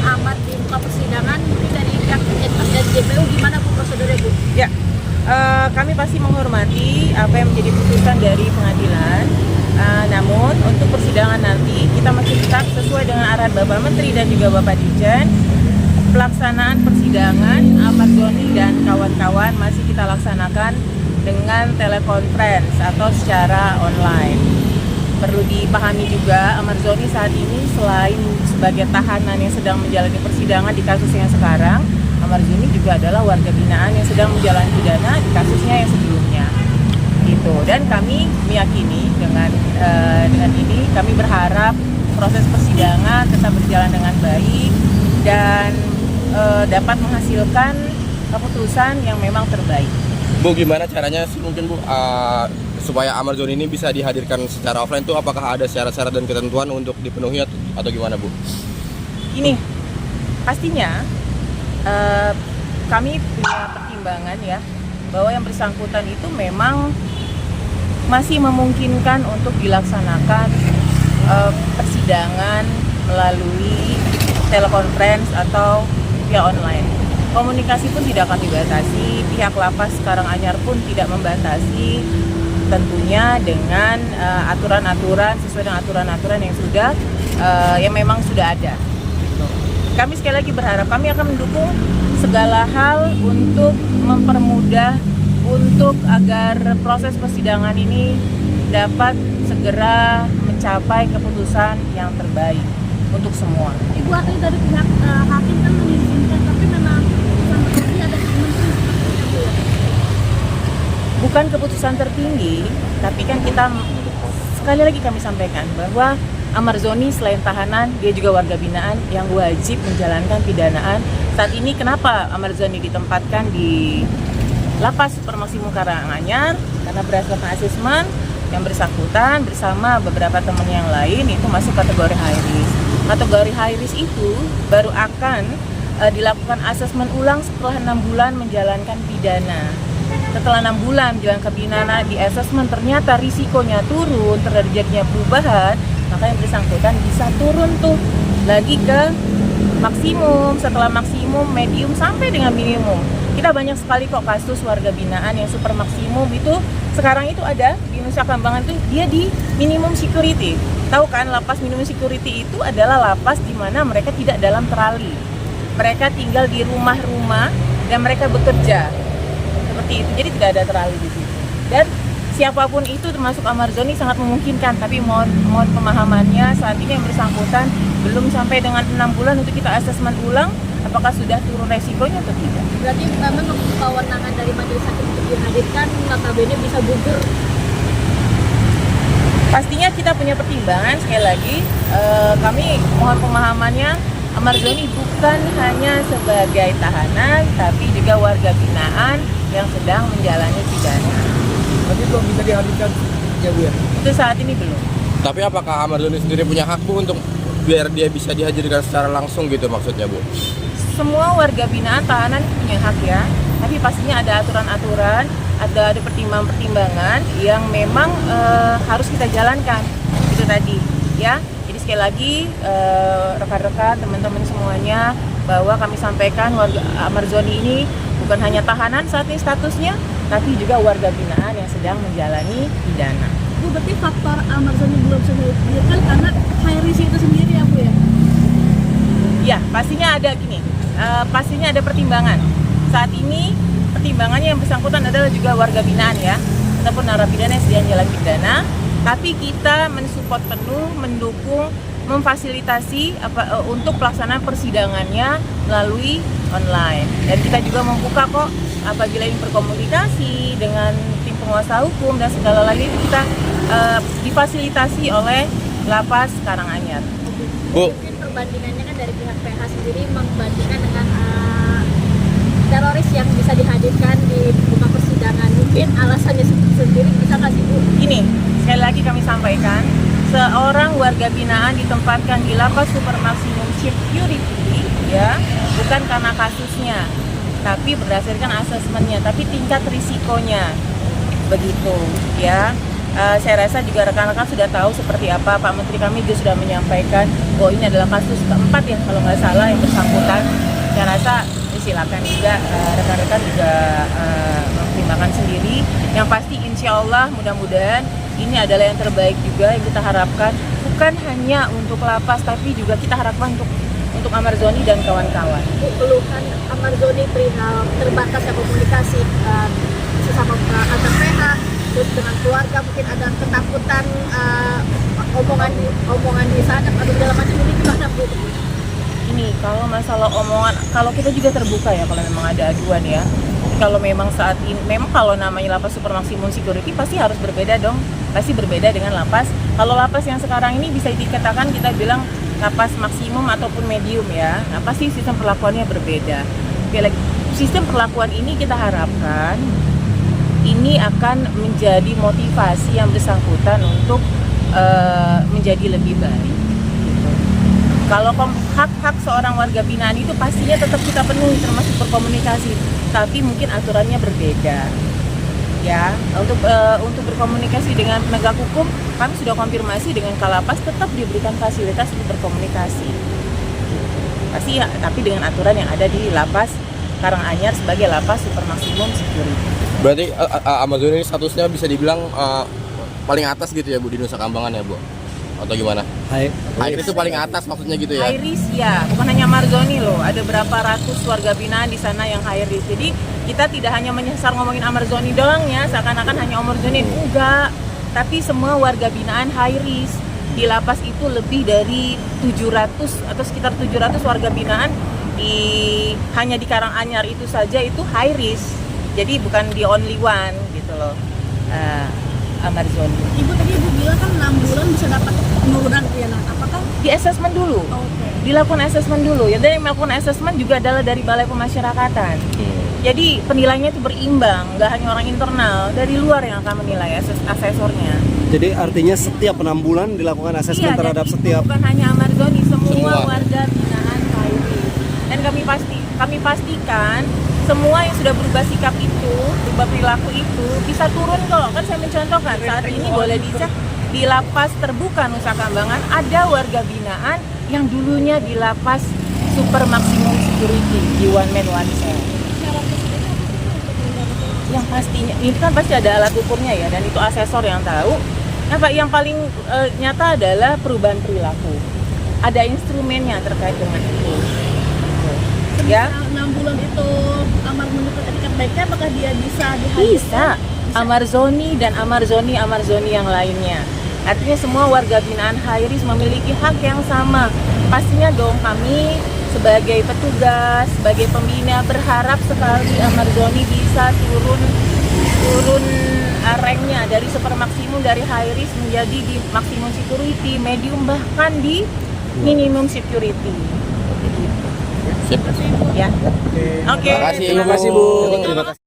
amat di muka persidangan, mungkin dari pihak Etpas dan JPU gimana Bu prosedurnya Bu? Ya, kami pasti menghormati apa yang menjadi putusan dari pengadilan. Namun untuk persidangan nanti kita masih tetap sesuai dengan arahan Bapak Menteri dan juga Bapak Dirjen. Pelaksanaan persidangan Ahmad Doni dan kawan-kawan masih kita laksanakan dengan telekonferensi atau secara online. Perlu dipahami juga, Ahmad Doni saat ini selain sebagai tahanan yang sedang menjalani persidangan di kasusnya sekarang, Ahmad Doni juga adalah warga binaan yang sedang menjalani pidana di kasusnya yang sebelumnya. Gitu. Dan kami meyakini dengan ini kami berharap proses persidangan tetap berjalan dengan baik dan dapat menghasilkan keputusan yang memang terbaik. Bu, gimana caranya sih mungkin Bu supaya Ahmad Doni ini bisa dihadirkan secara offline tuh, apakah ada syarat-syarat dan ketentuan untuk dipenuhi atau gimana Bu? Ini pastinya kami punya pertimbangan ya bahwa yang bersangkutan itu memang masih memungkinkan untuk dilaksanakan persidangan melalui telekonferensi atau via online. Komunikasi pun tidak kami batasi, pihak lapas Karanganyar pun tidak membatasi, tentunya dengan aturan-aturan sesuai dengan aturan-aturan yang sudah yang memang sudah ada. Gitu. Kami sekali lagi berharap kami akan mendukung segala hal untuk mempermudah untuk agar proses persidangan ini dapat segera mencapai keputusan yang terbaik untuk semua. Ibu, artinya dari pihak hakim kan mengizinkan, tapi memang keputusan tertinggi ada di menteri seperti itu ya? Bukan keputusan tertinggi, tapi kan kita sekali lagi kami sampaikan bahwa Ahmad Doni selain tahanan, dia juga warga binaan yang wajib menjalankan pidanaan. Saat ini kenapa Ahmad Doni ditempatkan di Lapas Supermaksimum Karanganyar? Karena berdasarkan asesmen yang bersangkutan bersama beberapa teman yang lain itu masuk kategori high risk. Kategori high risk itu baru akan dilakukan asesmen ulang setelah 6 bulan menjalankan pidana. Setelah 6 bulan menjalankan pidana di asesmen ternyata risikonya turun, terjadinya perubahan, maka yang bersangkutan bisa turun tuh lagi ke maksimum, setelah maksimum, medium sampai dengan minimum. Kita banyak sekali kok kasus warga binaan yang super maksimum itu sekarang itu ada di Nusa Kambangan tuh dia di minimum security. Tahu kan, lapas minimum security itu adalah lapas di mana mereka tidak dalam terali. Mereka tinggal di rumah-rumah dan mereka bekerja. Seperti itu. Jadi tidak ada terali di situ. Dan siapapun itu termasuk Ahmad Doni sangat memungkinkan, tapi mohon pemahamannya saat ini yang bersangkutan belum sampai dengan 6 bulan untuk kita asesmen ulang apakah sudah turun resikonya atau tidak. Berarti memang kewenangan dari majelis hakim untuk dihadirkan notabene bisa gugur. Pastinya kita punya pertimbangan, sekali lagi kami mohon pemahamannya, Ahmad Doni bukan hanya sebagai tahanan tapi juga warga binaan yang sedang menjalani pidana. Tapi belum bisa dihadirkan ya Bu ya? Itu saat ini belum. Tapi apakah Ahmad Doni sendiri punya hak Bu untuk biar dia bisa dihadirkan secara langsung gitu maksudnya Bu? Semua warga binaan tahanan punya hak ya, tapi pastinya ada aturan-aturan, ada pertimbangan-pertimbangan yang memang harus kita jalankan. Itu tadi ya. Jadi sekali lagi rekan-rekan, teman-teman semuanya, bahwa kami sampaikan warga Ahmad Doni ini bukan hanya tahanan saat ini statusnya, tapi juga warga binaan yang sedang menjalani pidana. Bu, berarti faktor Ahmad Doni belum dihadirkan karena high risk itu sendiri ya Bu ya? Ya, pastinya ada gini. Pastinya ada pertimbangan. Saat ini pertimbangannya yang bersangkutan adalah juga warga binaan ya, ataupun narapidana yang sedang menjalani pidana. Tapi kita mensupport penuh, mendukung, memfasilitasi untuk pelaksanaan persidangannya melalui online. Dan kita juga membuka kok apabila ingin berkomunikasi dengan tim penguasa hukum dan segala lagi kita difasilitasi oleh Lapas Karanganyar. Bu, Mungkin perbandingannya kan dari pihak PH sendiri membandingkan dengan teroris yang bisa dihadirkan di muka persidangan. Mungkin alasannya sendiri bisa nggak sih Bu? Ini sekali lagi kami sampaikan, seorang warga binaan ditempatkan di Lapas Supermaksimum Security ya, bukan karena kasusnya, tapi berdasarkan asesmennya, tapi tingkat risikonya begitu ya. Saya rasa juga rekan-rekan sudah tahu seperti apa. Pak Menteri kami juga sudah menyampaikan bahwa ini adalah kasus keempat ya kalau nggak salah yang bersangkutan. Saya rasa silakan juga rekan-rekan juga mempertimbangkan sendiri. Yang pasti insya Allah mudah-mudahan ini adalah yang terbaik juga yang kita harapkan, bukan hanya untuk lapas tapi juga kita harapkan untuk Amarzoni dan kawan-kawan. Keluhan Amarzoni perihal terbatasnya komunikasi sesama antar PH, terus dengan keluarga mungkin ada ketakutan omongan di sana atau segala macam, ini gimana Bu? Ini kalau masalah omongan, kalau kita juga terbuka ya kalau memang ada aduan ya. Kalau memang saat ini, memang kalau namanya lapas super maksimum security pasti harus berbeda dong, pasti berbeda dengan lapas. Kalau lapas yang sekarang ini bisa dikatakan kita bilang lapas maksimum ataupun medium ya, nah pasti sistem perlakuannya berbeda. Sistem perlakuan ini kita harapkan ini akan menjadi motivasi yang bersangkutan untuk menjadi lebih baik. Kalau hak-hak seorang warga binaan itu pastinya tetap kita penuhi, termasuk berkomunikasi, tapi mungkin aturannya berbeda. Ya, untuk berkomunikasi dengan penegak hukum, kami sudah konfirmasi dengan Kalapas tetap diberikan fasilitas untuk berkomunikasi. Pasti ya, tapi dengan aturan yang ada di Lapas Karanganyar sebagai lapas super maksimum security. Berarti Amarzoni ini statusnya bisa dibilang paling atas gitu ya Bu di Nusa Kambangan ya Bu? Atau gimana? High risk itu paling atas maksudnya gitu ya? High risk ya, bukan hanya Amarzoni loh, ada berapa ratus warga binaan di sana yang high risk. Jadi kita tidak hanya menyasar ngomongin Amarzoni doang ya, seakan-akan hanya Amarzoni, enggak. Tapi semua warga binaan high risk. Di lapas itu lebih dari 700 atau sekitar 700 warga binaan hanya di Karanganyar itu saja itu high risk. Jadi bukan the only one gitu loh. Amarzoni. Ibu tadi Ibu bilang kan 6 bulan bisa dapat penurunan ya, nah apakah Di assessment dulu. Dilakukan assessment dulu. Ya, dan yang melakukan assessment juga adalah dari Balai Pemasyarakatan. Jadi penilaiannya itu berimbang, nggak hanya orang internal, dari luar yang akan menilai asesornya. Jadi artinya setiap 6 bulan dilakukan asesmen terhadap dan setiap. bukan hanya Amarzoni, semua Semua. warga binaan KIRI. Dan kami pastikan semua yang sudah berubah sikap itu, berubah perilaku itu bisa turun kok. Kan saya mencontohkan saat ini boleh dicek di lapas terbuka Nusa Kambangan ada warga binaan yang dulunya di lapas super maksimum security di one man one cell. Yang pastinya ini kan pasti ada alat ukurnya ya, dan itu asesor yang tahu. Nah, Pak, yang paling nyata adalah perubahan perilaku. Ada instrumennya terkait dengan itu. Ya. 6 bulan itu Amar menuntut etikat baiknya, apakah dia bisa dihadirkan? Bisa. Amarzoni dan Amarzoni yang lainnya. Artinya semua warga binaan high risk memiliki hak yang sama. Pastinya dong kami sebagai petugas, sebagai pembina berharap sekali Amarzoni bisa turun ranknya dari super maksimum, dari high risk menjadi di maksimum security, medium, bahkan di minimum security. Sip. Ya. Oke. Terima kasih Bu. Terima kasih.